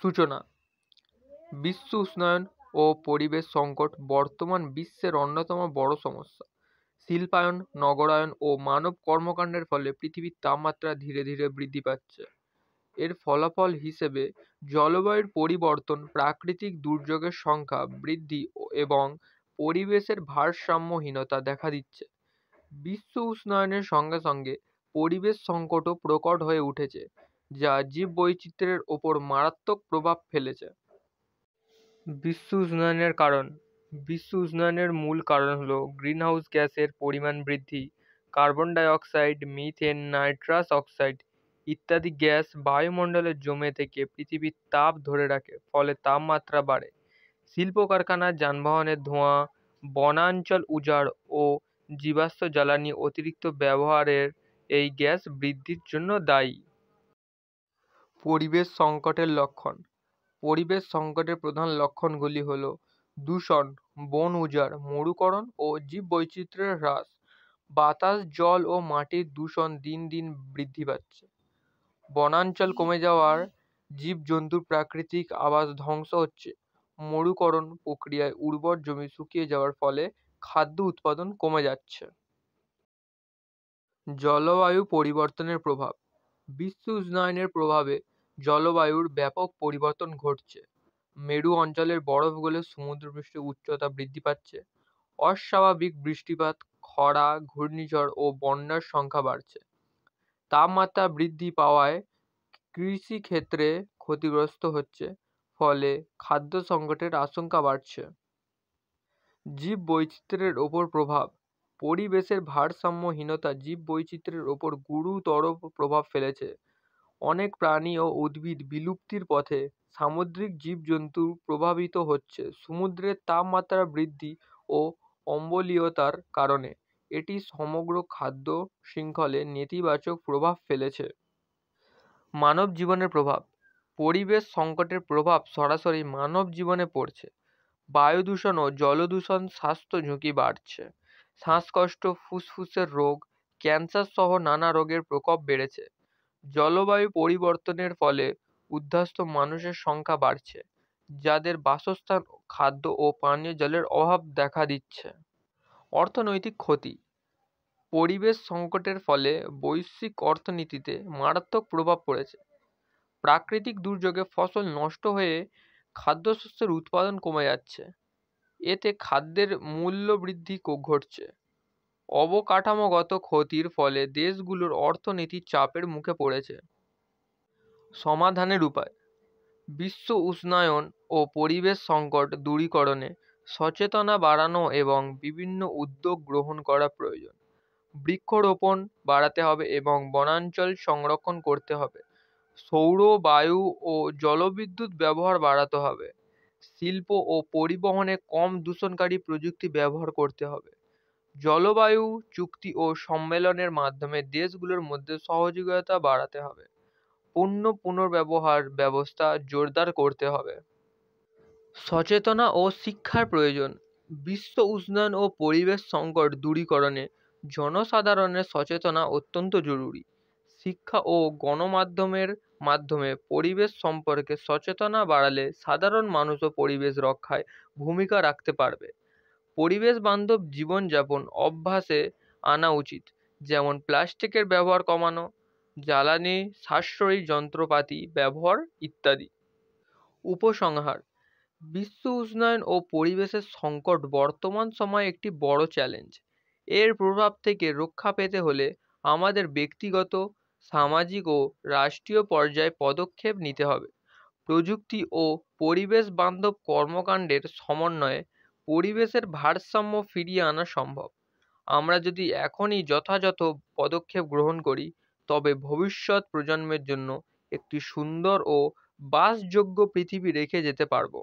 সূচনা। বিশ্ব উষ্ণায়ন ও পরিবেশ সংকট বর্তমান বিশ্বের অন্যতম বড় সমস্যা। শিল্পায়ন, নগরায়ন ও মানব কর্মকাণ্ডের ফলে পৃথিবীর তাপমাত্রা ধীরে ধীরে বৃদ্ধি পাচ্ছে। এর ফলাফল হিসেবে জলবায়ুর পরিবর্তন, প্রাকৃতিক দুর্যোগের সংখ্যা বৃদ্ধি এবং পরিবেশের ভারসাম্যহীনতা দেখা দিচ্ছে। বিশ্ব উষ্ণায়নের সঙ্গে সঙ্গে পরিবেশ সংকটও প্রকট হয়ে উঠেছে, যা জীববৈচিত্র্যের ওপর মারাত্মক প্রভাব ফেলেছে। বিশ্ব উষ্ণায়নের কারণ। বিশ্ব উষ্ণায়নের মূল কারণ হলো গ্রিনহাউস গ্যাসের পরিমাণ বৃদ্ধি। Carbon die oxide, methane, nitrous oxide ইত্যাদি গ্যাস বায়ুমণ্ডলে জমে থেকে পৃথিবীর তাপ ধরে রাখে, ফলে তাপমাত্রা বাড়ে। শিল্প কারখানা, যানবাহনের ধোঁয়া, বনাঞ্চল উজাড় ও জীবাশ্ম জ্বালানি অতিরিক্ত ব্যবহারের এই গ্যাস বৃদ্ধির জন্য দায়ী। পরিবেশ সংকটের লক্ষণ। পরিবেশ সংকটের প্রধান লক্ষণগুলি হল দূষণ, বন উজাড়, মরুকরণ ও জীববৈচিত্র্যের হ্রাস। বাতাস, জল ও মাটির দূষণ দিন দিন বৃদ্ধি পাচ্ছে। বনাঞ্চল কমে যাওয়ার জীবজন্তুর প্রাকৃতিক আবাস ধ্বংস হচ্ছে। মরুকরণ প্রক্রিয়ায় উর্বর জমি শুকিয়ে যাওয়ার ফলে খাদ্য উৎপাদন কমে যাচ্ছে। জলবায়ু পরিবর্তনের প্রভাব। বিশ্ব উষ্ণায়নের প্রভাবে জলবায়ুর ব্যাপক পরিবর্তন ঘটছে। মেরু অঞ্চলের বরফ গলে সমুদ্রপৃষ্ঠের উচ্চতা বৃদ্ধি পাচ্ছে। অস্বাভাবিক বৃষ্টিপাত, খরা, ঘূর্ণিঝড় ও বন্যার সংখ্যা বাড়ছে। তাপমাত্রা বৃদ্ধি পাওয়ায় কৃষি ক্ষেত্রে ক্ষতিগ্রস্ত হচ্ছে, ফলে খাদ্য সংকটের আশঙ্কা বাড়ছে। জীববৈচিত্র্যের ওপর প্রভাব। পরিবেশের ভারসাম্যহীনতা জীববৈচিত্র্যের ওপর গুরুতর প্রভাব ফেলেছে। অনেক প্রাণী ও উদ্ভিদ বিলুপ্তির পথে। সামুদ্রিক জীবজন্তু প্রভাবিত হচ্ছে সমুদ্রের তাপমাত্রা বৃদ্ধি ও অম্লীয়তার কারণে। এটি সমগ্র খাদ্য শৃঙ্খলে নেতিবাচক প্রভাব ফেলেছে। মানব জীবনের প্রভাব। পরিবেশ সংকটের প্রভাব সরাসরি মানব জীবনে পড়ছে। বায়ু দূষণ ও জল দূষণ, স্বাস্থ্য ঝুঁকি বাড়ছে। শ্বাসকষ্ট, ফুসফুসের রোগ, ক্যান্সার সহ নানা রোগের প্রকোপ বেড়েছে। জলবায়ু পরিবর্তনের ফলে উদ্বাস্তু মানুষের সংখ্যা বাড়ছে, যাদের বাসস্থান, খাদ্য ও পানীয় জলের অভাব দেখা দিচ্ছে। অর্থনৈতিক ক্ষতি। পরিবেশ সংকটের ফলে বৈশ্বিক অর্থনীতিতে মারাত্মক প্রভাব পড়েছে। প্রাকৃতিক দুর্যোগে ফসল নষ্ট হয়ে খাদ্যশস্যের উৎপাদন কমে যাচ্ছে। এতে খাদ্যের মূল্য বৃদ্ধি ঘটছে। অবকাঠামোগত ক্ষতির ফলে দেশগুলোর অর্থনীতি চাপের মুখে পড়েছে। সমাধানের উপায়। বিশ্ব উষ্ণায়ন ও পরিবেশ সংকট দূরীকরণে সচেতনতা বাড়ানো এবং বিভিন্ন উদ্যোগ গ্রহণ করা প্রয়োজন। বৃক্ষরোপণ বাড়াতে হবে এবং বনাঞ্চল সংরক্ষণ করতে হবে। সৌর, বায়ু ও জলবিদ্যুৎ ব্যবহার বাড়াতে হবে। শিল্প ও পরিবহনে কম দূষণকারী প্রযুক্তি ব্যবহার করতে হবে। জলবায়ু চুক্তি ও সম্মেলনের মাধ্যমে দেশগুলোর মধ্যে সহযোগিতা বাড়াতে হবে। পুনর্ব্যবহার ব্যবস্থা জোরদার করতে হবে। সচেতনতা ও শিক্ষার প্রয়োজন। বিশ্ব উষ্ণায়ন ও পরিবেশ সংকট দূরীকরণে জনসাধারণের সচেতনতা অত্যন্ত জরুরি। শিক্ষা ও গণমাধ্যমের মাধ্যমে পরিবেশ সম্পর্কে সচেতনতা বাড়ালে সাধারণ মানুষও পরিবেশ রক্ষায় ভূমিকা রাখতে পারবে। পরিবেশ বান্ধব জীবনযাপন অভ্যাসে আনা উচিত, যেমন প্লাস্টিকের ব্যবহার কমানো, জ্বালানি সাশ্রয়ী যন্ত্রপাতি ব্যবহার ইত্যাদি। উপসংহার। বিশ্ব উষ্ণায়ন ও পরিবেশের সংকট বর্তমান সময়ে একটি বড় চ্যালেঞ্জ। এর প্রভাব থেকে রক্ষা পেতে হলে আমাদের ব্যক্তিগত, সামাজিক ও রাষ্ট্রীয় পর্যায়ে পদক্ষেপ নিতে হবে। প্রযুক্তি ও পরিবেশ বান্ধব কর্মকাণ্ডের সমন্বয়ে পরিবেশের ভারসাম্য ফিরিয়ে আনা সম্ভব। আমরা যদি এখনই যথাযথ পদক্ষেপ গ্রহণ করি, তবে ভবিষ্যৎ প্রজন্মের জন্য একটি সুন্দর ও বাসযোগ্য পৃথিবী রেখে যেতে পারব।